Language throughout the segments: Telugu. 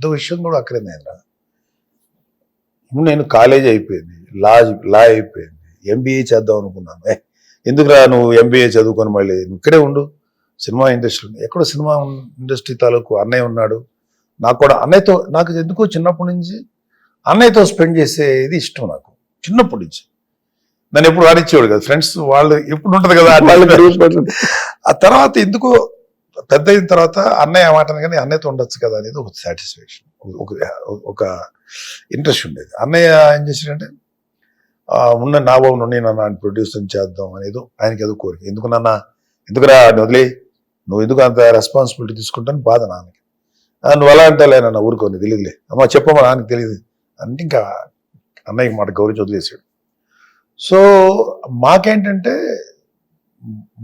పెద్ద విషయం కూడా అక్కడే నేను కాలేజ్ అయిపోయింది, లా అయిపోయింది, ఎంబీఏ చేద్దాం అనుకున్నాను. ఎందుకురా నువ్వు ఎంబీఏ చదువుకొని మళ్ళీ నువ్వు ఇక్కడే ఉండు, సినిమా ఇండస్ట్రీ ఎక్కడో సినిమా ఇండస్ట్రీ తాలూకు అన్నయ్య ఉన్నాడు. నాకు కూడా అన్నయ్యతో, నాకు ఎందుకో చిన్నప్పటి నుంచి అన్నయ్యతో స్పెండ్ చేసేది ఇష్టం. నాకు చిన్నప్పటి నుంచి నన్ను ఎప్పుడు ఆడిచ్చేవాడు కదా, ఫ్రెండ్స్ వాళ్ళు ఎప్పుడు ఉంటుంది కదా. ఆ తర్వాత ఎందుకో పెద్ద అయిన తర్వాత అన్నయ్య మాటను కానీ అన్నయ్యతో ఉండొచ్చు కదా అనేది ఒక సాటిస్ఫాక్షన్, ఒక ఇంట్రెస్ట్ ఉండేది. అన్నయ్య ఏం చేశాడంటే ఉన్న నా బాబు నేను నాన్న ప్రొడ్యూసర్ చేద్దాం అనేది ఆయనకి ఏదో కోరిక. ఎందుకురా వదిలే, నువ్వు ఎందుకు అంత రెస్పాన్సిబిలిటీ తీసుకుంటాను బాధ నాన్నకి. నువ్వు అలా అంటలే నన్ను ఊరుకోని తెలియదులే, అమ్మ చెప్పమ్మా నాన్నకి తెలియదు అంటే ఇంకా అన్నయ్యకి మాట గౌరవించి వదిలేసాడు. సో మాకేంటంటే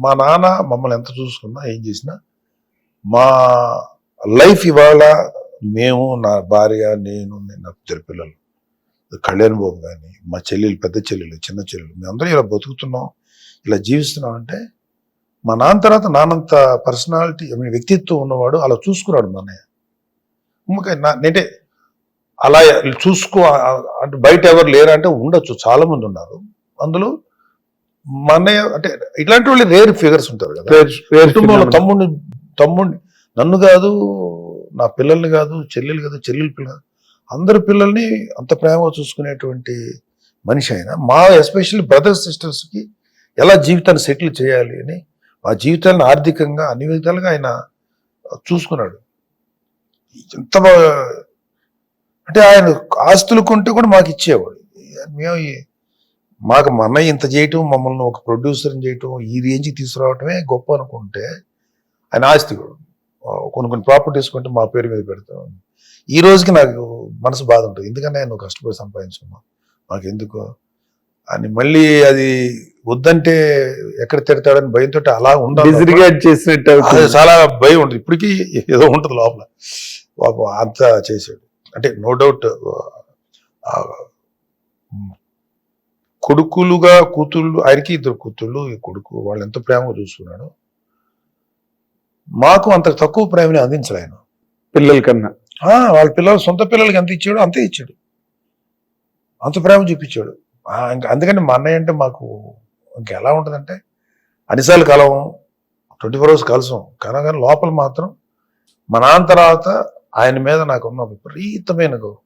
మా నాన్న మమ్మల్ని ఎంత చూసుకున్నా ఏం చేసినా మా లైఫ్ ఇవాళ మేము, నా భార్య, నేను, నా ఇద్దరు పిల్లలు, కళ్యాణ్ బాబు కానీ, మా చెల్లెలు, పెద్ద చెల్లెలు, చిన్న చెల్లెలు, మేమందరం ఇలా బతుకుతున్నాం, ఇలా జీవిస్తున్నాం అంటే మా నాన్న తర్వాత నాన్నంత పర్సనాలిటీ, వ్యక్తిత్వం ఉన్నవాడు అలా చూసుకున్నాడు మా అన్నయ్య. నేనే అలా చూసుకో అంటే బయట ఎవరు లేరంటే ఉండొచ్చు, చాలా మంది ఉన్నారు. అందులో మా అన్నయ్య అంటే ఇట్లాంటి వాళ్ళు రేర్ ఫిగర్స్ ఉంటారు కదా కుటుంబంలో. తమ్ముడిని నన్ను కాదు, నా పిల్లల్ని కాదు, చెల్లెలు కాదు, చెల్లెలు పిల్లలు అందరి పిల్లల్ని అంత ప్రేమగా చూసుకునేటువంటి మనిషి ఆయన. మా ఎస్పెషల్లీ బ్రదర్స్ సిస్టర్స్కి ఎలా జీవితాన్ని సెటిల్ చేయాలి అని ఆ జీవితాన్ని ఆర్థికంగా అన్ని విధాలుగా ఆయన చూసుకున్నాడు. ఎంత అంటే ఆయన ఆస్తులు కొంటే కూడా మాకు ఇచ్చేవాడు. మేము మాకు మా అన్నయ్య ఇంత చేయటం, మమ్మల్ని ఒక ప్రొడ్యూసర్ని చేయటం, ఈ రేంజ్కి తీసుకురావటమే గొప్ప అనుకుంటే ఆయన ఆస్తి కూడా కొన్ని ప్రాపర్టీస్ కొంటే మా పేరు మీద పెడతాం. ఈ రోజుకి నాకు మనసు బాధ ఉంటుంది, ఎందుకంటే నువ్వు కష్టపడి సంపాదించుకున్నావు మాకెందుకు అని మళ్ళీ అది వద్దంటే ఎక్కడ తిడతాడని భయంతో అలా చేసినట్టు చాలా భయం ఉంటుంది. ఇప్పటికీ ఏదో ఉంటుంది లోపల. అంతా చేసాడు అంటే నో డౌట్. కొడుకులుగా కూతుళ్ళు, ఆయనకి ఇద్దరు కూతుళ్ళు, ఈ కొడుకు, వాళ్ళు ఎంత ప్రేమగా చూసుకున్నాడు. మాకు అంత తక్కువ ప్రేమని అందించడు ఆయన పిల్లల కన్నా. వాళ్ళ పిల్లలు సొంత పిల్లలకి ఎంత ఇచ్చాడు అంతే ఇచ్చాడు, అంత ప్రేమ చూపించాడు. ఇంకా అందుకని మా అన్నయ్య అంటే మాకు ఇంకెలా ఉంటుందంటే అన్నిసార్లు కలవం, 24 hours కలసం కానీ లోపల మాత్రం మా నాన్న తర్వాత ఆయన మీద నాకున్న విపరీతమైన గౌరవం.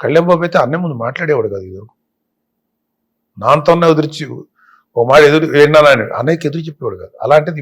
కళ్యాణ్ బాబు అయితే అన్నయ్య ముందు మాట్లాడేవాడు కాదు, ఇదివరకు నాన్నతోనే ఎదురిచి ఓ మాట ఎదురు ఏంటన్నా అన్నయ్యకి ఎదురు చెప్పేవాడు కాదు. అలాంటిది